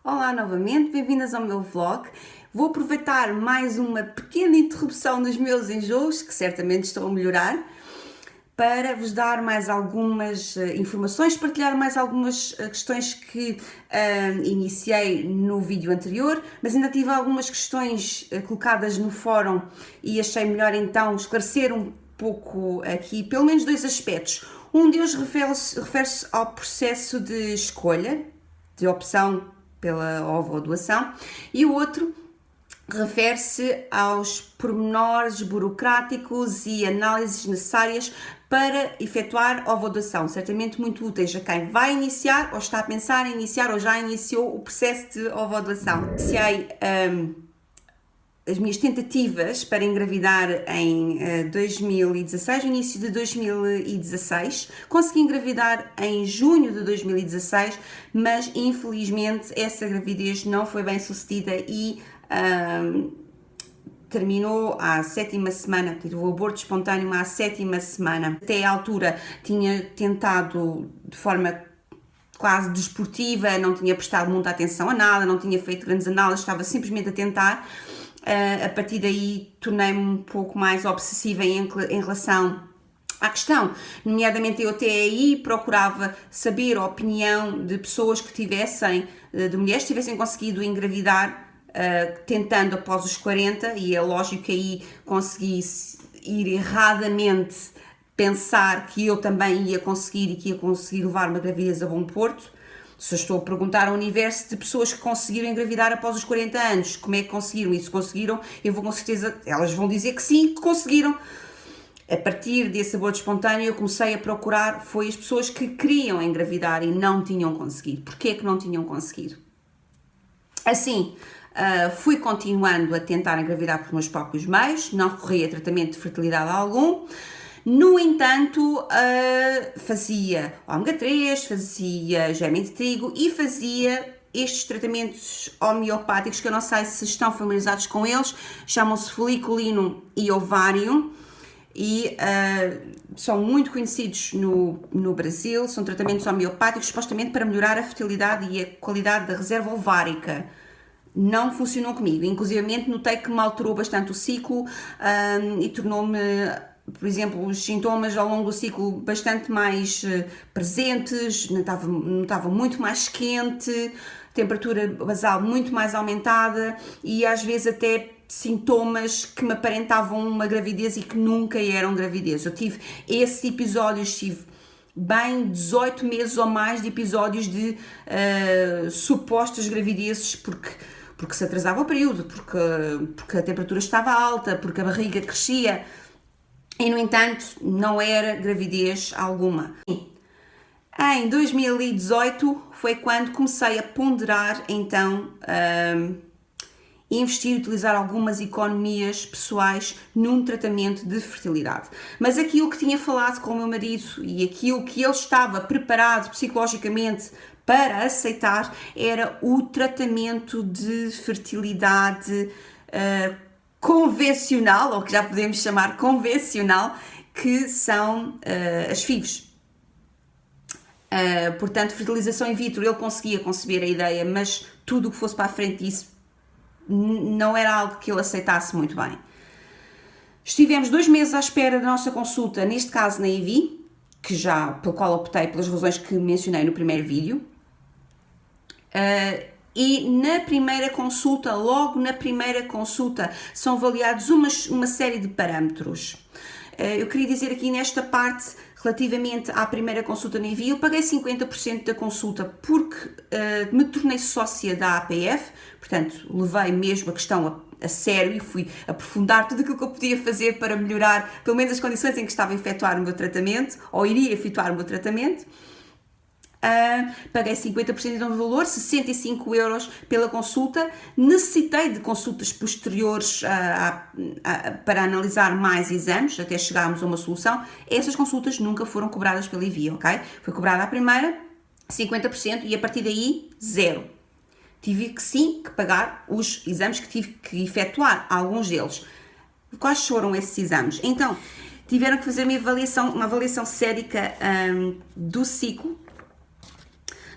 Olá novamente, bem-vindas ao meu vlog. Vou aproveitar mais uma pequena interrupção dos meus enjoos, que certamente estão a melhorar, para vos dar mais algumas informações, partilhar mais algumas questões que iniciei no vídeo anterior, mas ainda tive algumas questões colocadas no fórum e achei melhor então esclarecer um pouco aqui, pelo menos dois aspectos. Um deles refere-se ao processo de escolha, de opção pela ovodoação, e o outro refere-se aos pormenores burocráticos e análises necessárias para efetuar a ovodoação, certamente muito úteis a quem vai iniciar ou está a pensar em iniciar ou já iniciou o processo de ovodoação. Iniciei as minhas tentativas para engravidar em 2016, no início de 2016. Consegui engravidar em junho de 2016, mas infelizmente essa gravidez não foi bem sucedida e terminou à 7ª semana, tive o aborto espontâneo à 7ª semana. Até à altura tinha tentado de forma quase desportiva, não tinha prestado muita atenção a nada, não tinha feito grandes análises, estava simplesmente a tentar. A partir daí tornei-me um pouco mais obsessiva em relação à questão, nomeadamente eu até aí procurava saber a opinião de pessoas que tivessem, de mulheres que tivessem conseguido engravidar tentando após os 40, e é lógico que aí consegui ir erradamente pensar que eu também ia conseguir e que ia conseguir levar uma gravidez a bom porto. Se eu estou a perguntar ao universo de pessoas que conseguiram engravidar após os 40 anos, como é que conseguiram? E se conseguiram, eu vou com certeza, elas vão dizer que sim, que conseguiram. A partir desse aborto espontâneo eu comecei a procurar, foi as pessoas que queriam engravidar e não tinham conseguido. Porquê que não tinham conseguido? Assim, fui continuando a tentar engravidar por meus próprios meios, não recorri a tratamento de fertilidade algum. No entanto, fazia ômega 3, fazia germe de trigo e fazia estes tratamentos homeopáticos que eu não sei se estão familiarizados com eles, chamam-se foliculino e ovário e são muito conhecidos no Brasil, são tratamentos homeopáticos supostamente para melhorar a fertilidade e a qualidade da reserva ovárica. Não funcionou comigo, inclusivamente notei que me alterou bastante o ciclo e tornou-me, por exemplo, os sintomas ao longo do ciclo bastante mais presentes, notava muito mais quente, temperatura basal muito mais aumentada e às vezes até sintomas que me aparentavam uma gravidez e que nunca eram gravidez. Eu tive esses episódios, tive bem 18 meses ou mais de episódios de supostas gravidezes porque se atrasava o período, porque a temperatura estava alta, porque a barriga crescia. E, no entanto, não era gravidez alguma. Em 2018 foi quando comecei a ponderar, então, investir e utilizar algumas economias pessoais num tratamento de fertilidade. Mas aquilo que tinha falado com o meu marido e aquilo que ele estava preparado psicologicamente para aceitar era o tratamento de fertilidade convencional, ou que já podemos chamar convencional, que são as FIVs. Portanto, fertilização in vitro, ele conseguia conceber a ideia, mas tudo o que fosse para a frente disso não era algo que ele aceitasse muito bem. Estivemos 2 meses à espera da nossa consulta, neste caso na IVI, pelo qual optei pelas razões que mencionei no primeiro vídeo. E na primeira consulta, logo na primeira consulta, são avaliados uma série de parâmetros. Eu queria dizer aqui nesta parte, relativamente à primeira consulta na IVI, eu paguei 50% da consulta porque me tornei sócia da APF, portanto levei mesmo a questão a sério e fui aprofundar tudo aquilo que eu podia fazer para melhorar, pelo menos as condições em que estava a efetuar o meu tratamento, ou iria efetuar o meu tratamento. Paguei 50% do valor, 65 euros pela consulta. Necessitei de consultas posteriores para analisar mais exames, até chegarmos a uma solução. Essas consultas nunca foram cobradas pela IVI, ok? Foi cobrada a primeira, 50%, e a partir daí, zero. Tive que pagar os exames que tive que efetuar, alguns deles. Quais foram esses exames? Então, tiveram que fazer uma avaliação sérica do ciclo,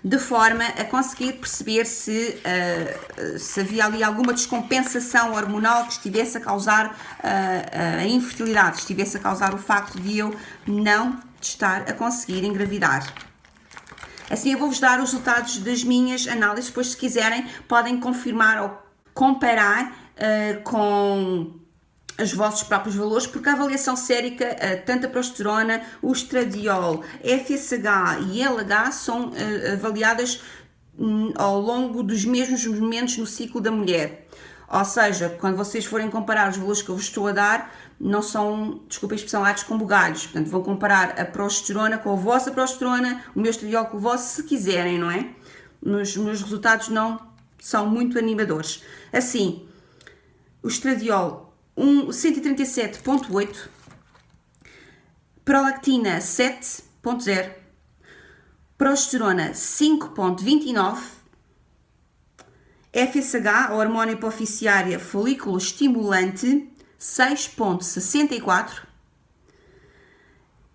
de forma a conseguir perceber se havia ali alguma descompensação hormonal que estivesse a causar a infertilidade, estivesse a causar o facto de eu não estar a conseguir engravidar. Assim eu vou-vos dar os resultados das minhas análises, depois se quiserem podem confirmar ou comparar com os vossos próprios valores, porque a avaliação sérica, tanto a progesterona, o estradiol, FSH e LH são avaliadas ao longo dos mesmos momentos no ciclo da mulher. Ou seja, quando vocês forem comparar os valores que eu vos estou a dar, não são, desculpem a expressão, atos com bugalhos. Portanto, vão comparar a progesterona com a vossa progesterona, o meu estradiol com o vosso, se quiserem, não é? Os meus resultados não são muito animadores. Assim, o estradiol 137.8, prolactina 7.0, progesterona 5.29, FSH, a hormona hipoficiária folículo estimulante 6.64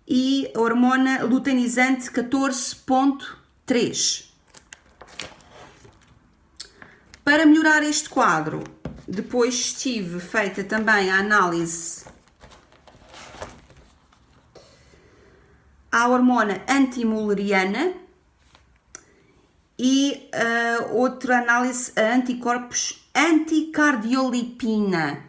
e a hormona luteinizante 14.3. Para melhorar este quadro, depois tive feita também a análise à hormona antimuleriana e outra análise a anticorpos anticardiolipina.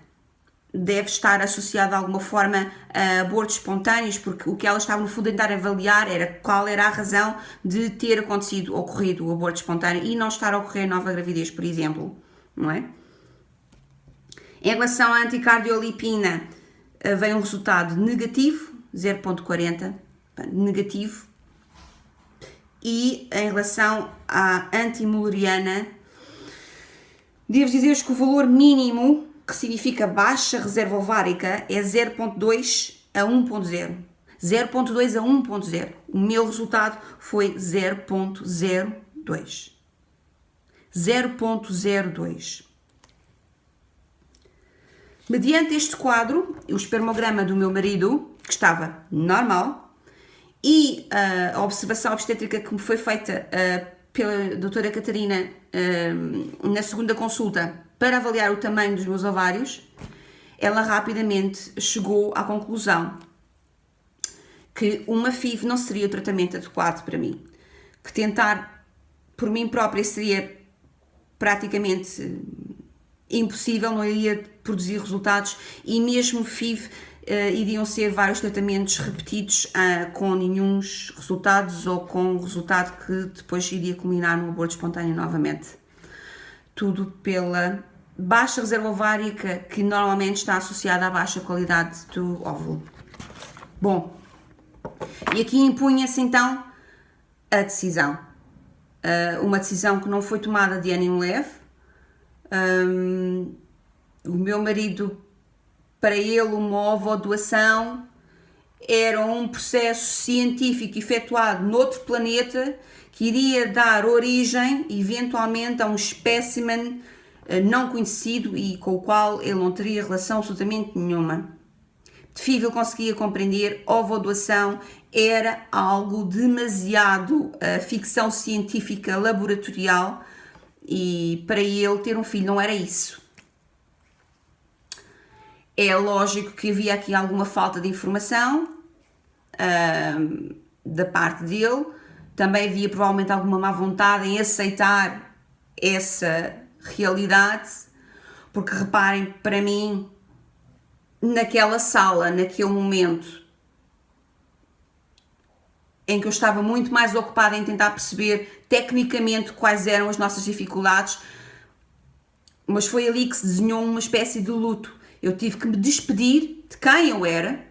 Deve estar associada de alguma forma a abortos espontâneos, porque o que ela estava no fundo a tentar avaliar era qual era a razão de ter ocorrido o aborto espontâneo e não estar a ocorrer nova gravidez, por exemplo, não é? Em relação à anticardiolipina, veio um resultado negativo, 0.40, negativo. E em relação à antimuleriana, devo dizer-vos que o valor mínimo, que significa baixa reserva ovárica, é 0.2 a 1.0. 0.2 a 1.0. O meu resultado foi 0.02. 0.02. Mediante este quadro, o espermograma do meu marido, que estava normal, e a observação obstétrica que me foi feita pela doutora Catarina na segunda consulta para avaliar o tamanho dos meus ovários, ela rapidamente chegou à conclusão que uma FIV não seria o tratamento adequado para mim, que tentar por mim própria seria praticamente impossível, não iria produzir resultados, e mesmo FIV iriam ser vários tratamentos repetidos com nenhuns resultados ou com um resultado que depois iria culminar no aborto espontâneo novamente. Tudo pela baixa reserva ovárica, que normalmente está associada à baixa qualidade do óvulo. Bom, e aqui impunha-se então a decisão. Uma decisão que não foi tomada de ânimo leve. O meu marido, para ele, uma ovodoação era um processo científico efetuado noutro planeta que iria dar origem, eventualmente, a um espécimen não conhecido e com o qual ele não teria relação absolutamente nenhuma. De FIV ele conseguia compreender, ovodoação era algo demasiado ficção científica laboratorial e para ele ter um filho não era isso. É lógico que havia aqui alguma falta de informação da parte dele, também havia provavelmente alguma má vontade em aceitar essa realidade, porque reparem, para mim, naquela sala, naquele momento em que eu estava muito mais ocupada em tentar perceber tecnicamente quais eram as nossas dificuldades, mas foi ali que se desenhou uma espécie de luto. Eu tive que me despedir de quem eu era.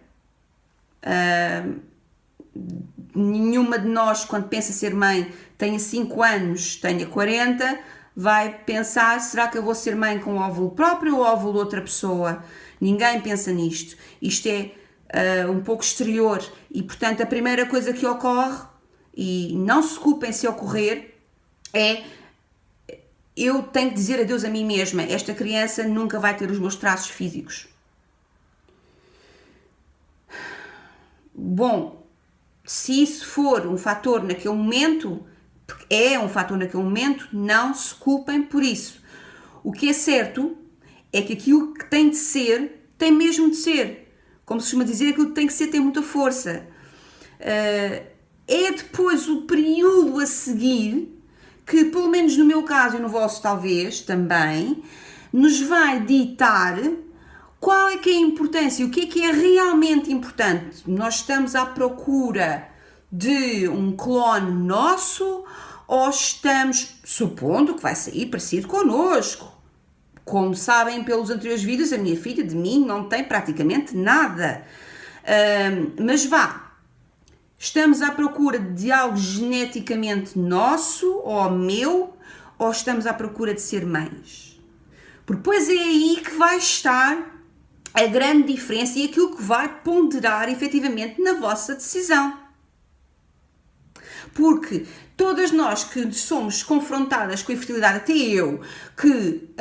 Nenhuma de nós, quando pensa ser mãe, tenha 5 anos, tenha 40, vai pensar, será que eu vou ser mãe com óvulo próprio ou óvulo de outra pessoa? Ninguém pensa nisto. Isto é um pouco exterior e, portanto, a primeira coisa que ocorre, e não se culpem se ocorrer, é eu tenho que dizer adeus a mim mesma. Esta criança nunca vai ter os meus traços físicos. Bom, se isso for um fator naquele momento, porque é um fator naquele momento, não se culpem por isso. O que é certo é que aquilo que tem de ser, tem mesmo de ser. Como se costuma dizer, aquilo que tem que ser tem muita força. É depois o período a seguir que, pelo menos no meu caso e no vosso talvez também, nos vai ditar qual é que é a importância, o que é realmente importante. Nós estamos à procura de um clone nosso ou estamos supondo que vai sair parecido connosco? Como sabem pelos anteriores vídeos, a minha filha de mim não tem praticamente nada. Mas vá, estamos à procura de algo geneticamente nosso ou meu, ou estamos à procura de ser mães? Porque depois é aí que vai estar a grande diferença e aquilo que vai ponderar efetivamente na vossa decisão. Porque todas nós que somos confrontadas com a infertilidade, até eu, que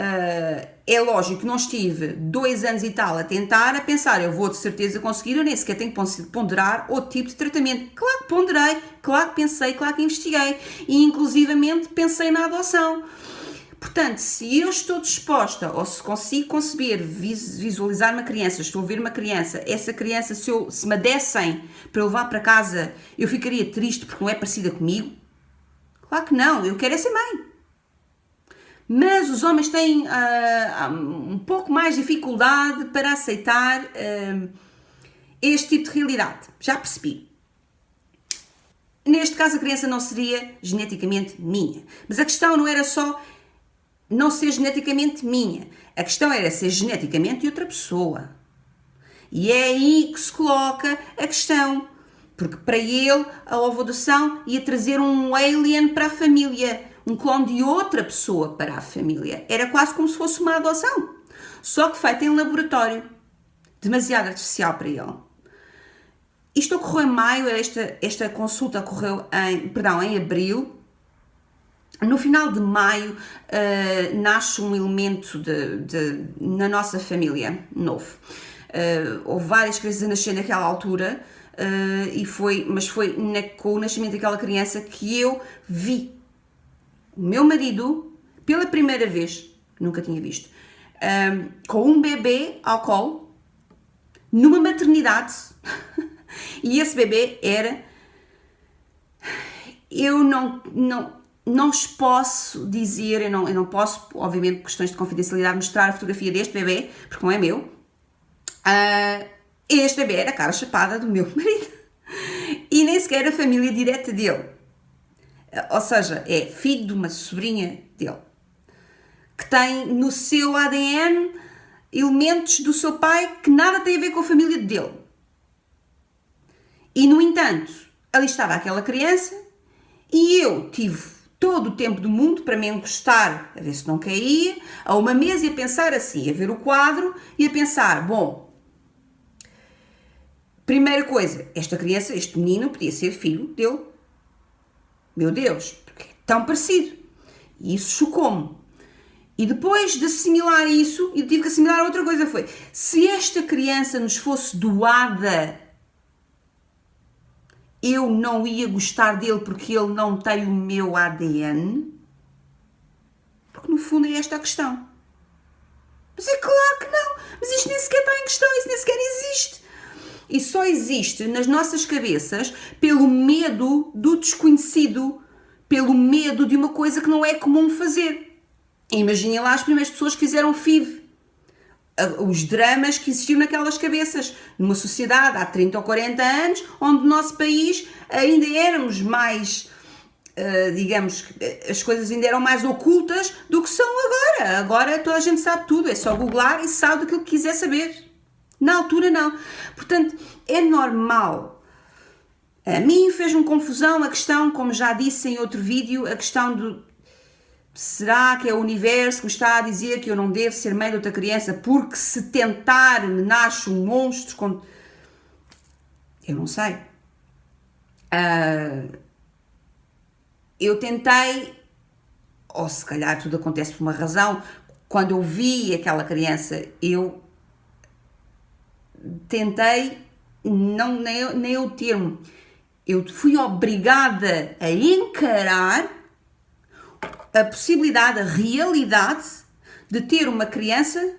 é lógico que não estive 2 anos e tal a tentar, a pensar, eu vou de certeza conseguir, eu nem sequer tenho que ponderar outro tipo de tratamento. Claro que ponderei, claro que pensei, claro que investiguei e inclusivamente pensei na adoção. Portanto, se eu estou disposta, ou se consigo conceber, visualizar uma criança, estou a ver uma criança, essa criança, se me dessem para eu levar para casa, eu ficaria triste porque não é parecida comigo? Claro que não, eu quero é ser mãe. Mas os homens têm um pouco mais dificuldade para aceitar este tipo de realidade. Já percebi. Neste caso, a criança não seria geneticamente minha. Mas a questão não era só não ser geneticamente minha. A questão era ser geneticamente de outra pessoa. E é aí que se coloca a questão. Porque para ele, a ovodoção ia trazer um alien para a família. Um clone de outra pessoa para a família. Era quase como se fosse uma adoção. Só que feita em laboratório. Demasiado artificial para ele. Isto ocorreu em maio, esta consulta ocorreu em abril. No final de maio nasce um elemento na nossa família novo. Houve várias crianças a nascer naquela altura, mas foi com o nascimento daquela criança que eu vi o meu marido, pela primeira vez, nunca tinha visto, com um bebê ao colo, numa maternidade, e esse bebê era... Eu não vos posso dizer, eu não posso, obviamente por questões de confidencialidade, mostrar a fotografia deste bebê, porque não é meu. Este bebê era a cara chapada do meu marido. E nem sequer a família direta dele. Ou seja, é filho de uma sobrinha dele. Que tem no seu ADN elementos do seu pai que nada tem a ver com a família dele. E, no entanto, ali estava aquela criança e eu tive todo o tempo do mundo para me encostar, a ver se não caía, a uma mesa e a pensar assim, a ver o quadro e a pensar, bom, primeira coisa, esta criança, este menino podia ser filho dele. Meu Deus, porque é tão parecido. E isso chocou-me. E depois de assimilar isso, eu tive que assimilar outra coisa, foi, se esta criança nos fosse doada, eu não ia gostar dele porque ele não tem o meu ADN? Porque no fundo é esta a questão. Mas é claro que não. Mas isto nem sequer está em questão, isso nem sequer existe. E só existe nas nossas cabeças pelo medo do desconhecido, pelo medo de uma coisa que não é comum fazer. Imaginem lá as primeiras pessoas que fizeram FIV. Os dramas que existiam naquelas cabeças, numa sociedade há 30 ou 40 anos, onde no nosso país ainda éramos mais, digamos, as coisas ainda eram mais ocultas do que são agora. Agora toda a gente sabe tudo, é só googlar e sabe daquilo que quiser saber. Na altura não. Portanto, é normal. A mim fez-me confusão a questão, como já disse em outro vídeo, a questão do será que é o universo que me está a dizer que eu não devo ser mãe de outra criança porque se tentar me nasce um monstro? Eu não sei. Eu tentei, ou se calhar tudo acontece por uma razão, quando eu vi aquela criança, eu tentei, nem o termo, eu fui obrigada a encarar a possibilidade, a realidade de ter uma criança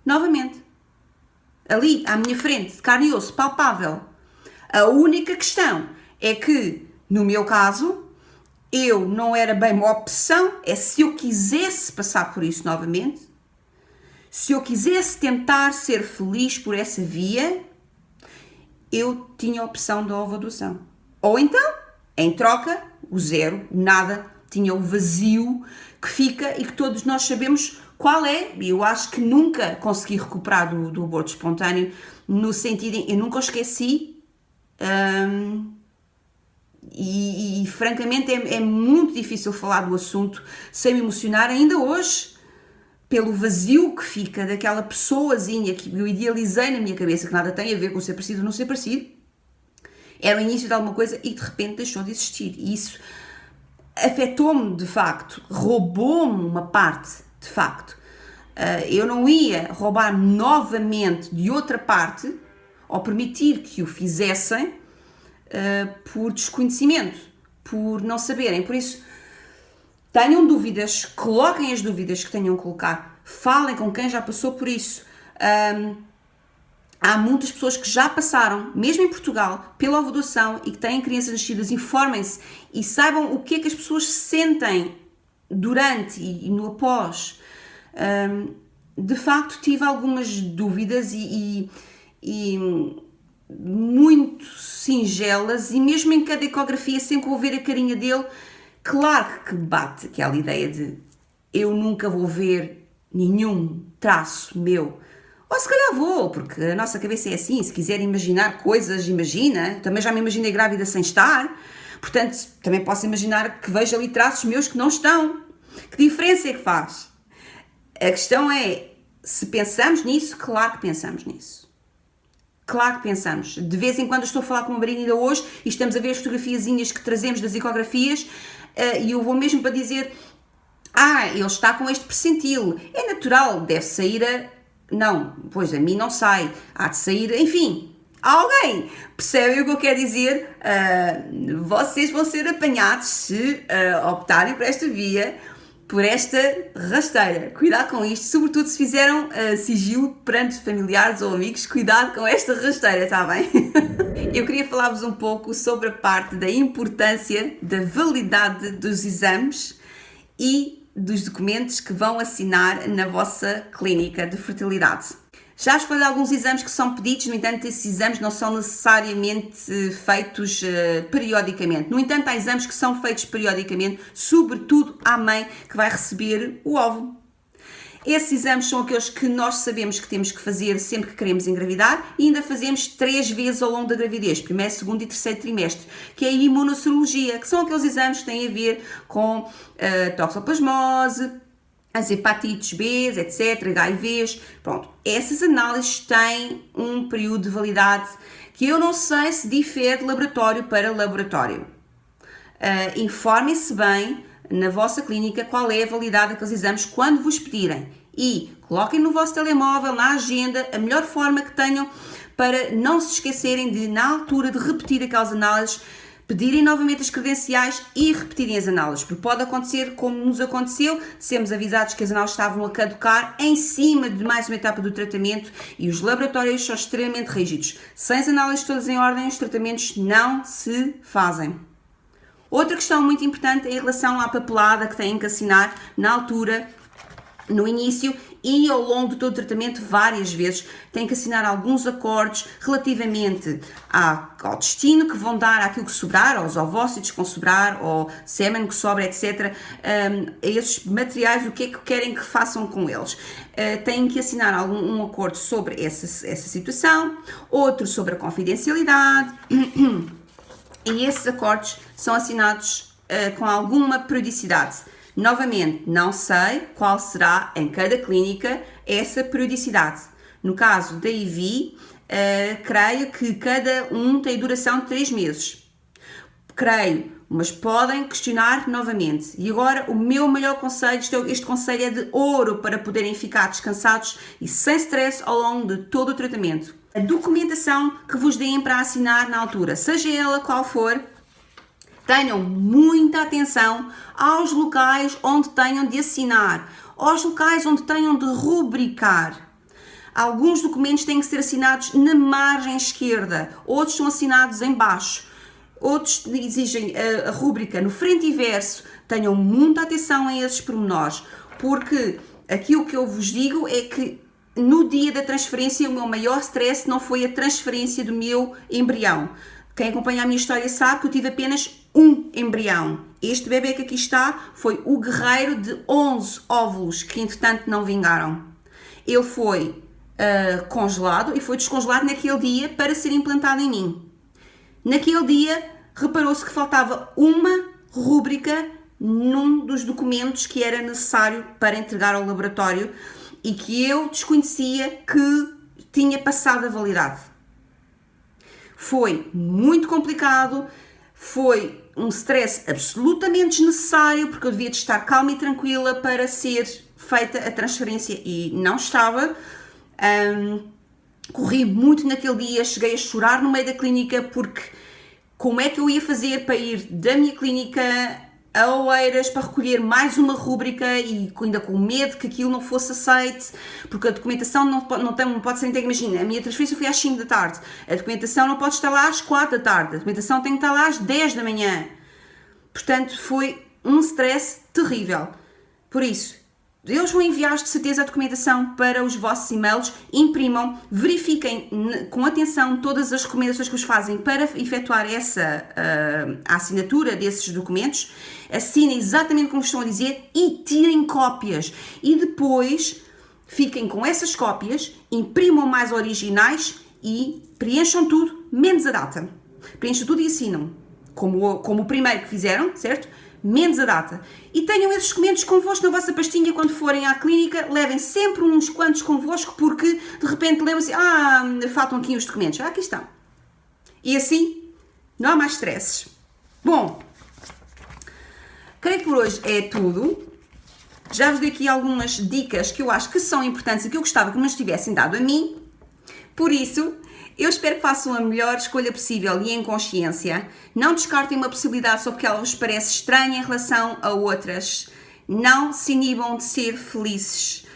novamente. Ali, à minha frente, de carne e osso, palpável. A única questão é que, no meu caso, eu não era bem uma opção, é se eu quisesse passar por isso novamente, se eu quisesse tentar ser feliz por essa via, eu tinha a opção da ovoadoção. Ou então, em troca, o zero, o nada, tinha o vazio que fica e que todos nós sabemos qual é. Eu acho que nunca consegui recuperar do aborto espontâneo, no sentido em eu nunca o esqueci, e francamente é muito difícil falar do assunto sem me emocionar ainda hoje, pelo vazio que fica daquela pessoazinha que eu idealizei na minha cabeça, que nada tem a ver com ser parecido ou não ser parecido. Era o início de alguma coisa e de repente deixou de existir. E isso afetou-me de facto, roubou-me uma parte de facto. Eu não ia roubar novamente de outra parte ou permitir que o fizessem por desconhecimento, por não saberem. Por isso, tenham dúvidas, coloquem as dúvidas que tenham que colocar, falem com quem já passou por isso. Há muitas pessoas que já passaram, mesmo em Portugal, pela ovoadoção e que têm crianças nascidas. Informem-se e saibam o que é que as pessoas sentem durante e no após. De facto, tive algumas dúvidas e muito singelas, e mesmo em cada ecografia, sempre vou ver a carinha dele, claro que bate aquela ideia de eu nunca vou ver nenhum traço meu. Ou se calhar vou, porque a nossa cabeça é assim, se quiser imaginar coisas, imagina. Também já me imaginei grávida sem estar, portanto também posso imaginar que vejo ali traços meus que não estão. Que diferença é que faz? A questão é, se pensamos nisso, claro que pensamos nisso. Claro que pensamos. De vez em quando estou a falar com uma marido ainda hoje e estamos a ver as fotografiazinhas que trazemos das ecografias e eu vou mesmo para dizer ele está com este percentil. É natural, deve sair a... Não, pois a mim não sai. Há de sair, enfim, alguém. Percebem o que eu quero dizer? Vocês vão ser apanhados se optarem por esta via, por esta rasteira. Cuidado com isto, sobretudo se fizeram sigilo perante familiares ou amigos, cuidado com esta rasteira, está bem? Eu queria falar-vos um pouco sobre a parte da importância da validade dos exames e dos documentos que vão assinar na vossa clínica de fertilidade. Já vos falei de alguns exames que são pedidos, no entanto, esses exames não são necessariamente feitos periodicamente. No entanto, há exames que são feitos periodicamente, sobretudo à mãe que vai receber o óvulo. Esses exames são aqueles que nós sabemos que temos que fazer sempre que queremos engravidar e ainda fazemos 3 vezes ao longo da gravidez, primeiro, segundo e terceiro trimestre, que é a imunosserologia, que são aqueles exames que têm a ver com toxoplasmose, as hepatites B, etc., HIVs, pronto. Essas análises têm um período de validade que eu não sei se difere de laboratório para laboratório. Informem-se bem na vossa clínica qual é a validade daqueles exames quando vos pedirem e coloquem no vosso telemóvel, na agenda, a melhor forma que tenham para não se esquecerem de, na altura de repetir aquelas análises, pedirem novamente as credenciais e repetirem as análises, porque pode acontecer como nos aconteceu, de sermos avisados que as análises estavam a caducar em cima de mais uma etapa do tratamento e os laboratórios são extremamente rígidos. Sem as análises todas em ordem, os tratamentos não se fazem. Outra questão muito importante é em relação à papelada que têm que assinar na altura, no início e ao longo de todo o tratamento várias vezes. Têm que assinar alguns acordos relativamente ao destino que vão dar àquilo que sobrar, aos ovócitos que vão sobrar, ao sêmen que sobra, etc. A esses materiais, o que é que querem que façam com eles. Têm que assinar um acordo sobre essa situação, outro sobre a confidencialidade. E esses acordos são assinados com alguma periodicidade. Novamente, não sei qual será em cada clínica essa periodicidade. No caso da IVI, creio que cada um tem duração de 3 meses. Creio, mas podem questionar novamente. E agora, o meu maior conselho, este conselho é de ouro para poderem ficar descansados e sem stress ao longo de todo o tratamento. A documentação que vos deem para assinar na altura, seja ela qual for, Tenham muita atenção aos locais onde tenham de assinar, aos locais onde tenham de rubricar. Alguns documentos têm que ser assinados na margem esquerda, outros são assinados em baixo, outros exigem a rúbrica no frente e verso. Tenham muita atenção a esses pormenores, porque aquilo que eu vos digo é que no dia da transferência o meu maior stress não foi a transferência do meu embrião. Quem acompanha a minha história sabe que eu tive apenas um embrião. Este bebê que aqui está foi o guerreiro de 11 óvulos que entretanto não vingaram. Ele foi congelado e foi descongelado naquele dia para ser implantado em mim. Naquele dia reparou-se que faltava uma rúbrica num dos documentos que era necessário para entregar ao laboratório e que eu desconhecia que tinha passado a validade. Foi muito complicado, foi um stress absolutamente desnecessário, porque eu devia de estar calma e tranquila para ser feita a transferência e não estava. Corri muito naquele dia, cheguei a chorar no meio da clínica, porque como é que eu ia fazer para ir da minha clínica a Oeiras para recolher mais uma rúbrica e ainda com medo que aquilo não fosse aceite, porque a documentação não pode ser entregue. Imagina, a minha transferência foi às 5 da tarde, a documentação não pode estar lá às 4 da tarde, a documentação tem que estar lá às 10 da manhã. Portanto, foi um stress terrível. Por isso, eles vão enviar de certeza a documentação para os vossos e-mails, imprimam, verifiquem com atenção todas as recomendações que vos fazem para efetuar a assinatura desses documentos, assinem exatamente como estão a dizer e tirem cópias. E depois fiquem com essas cópias, imprimam mais originais e preencham tudo, menos a data. Preencham tudo e assinam, como o primeiro que fizeram, certo? Menos a data. E tenham esses documentos convosco na vossa pastinha quando forem à clínica, levem sempre uns quantos convosco, porque de repente lembram-se, faltam aqui os documentos, aqui estão. E assim, não há mais stresses. Bom, creio que por hoje é tudo. Já vos dei aqui algumas dicas que eu acho que são importantes e que eu gostava que me as tivessem dado a mim. Por isso, eu espero que façam a melhor escolha possível e em consciência. Não descartem uma possibilidade só porque ela vos parece estranha em relação a outras. Não se inibam de ser felizes.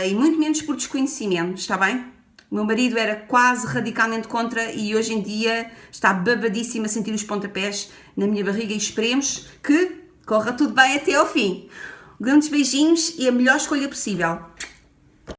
E muito menos por desconhecimento, está bem? O meu marido era quase radicalmente contra e hoje em dia está babadíssimo a sentir os pontapés na minha barriga e esperemos que corra tudo bem até ao fim. Grandes beijinhos e a melhor escolha possível.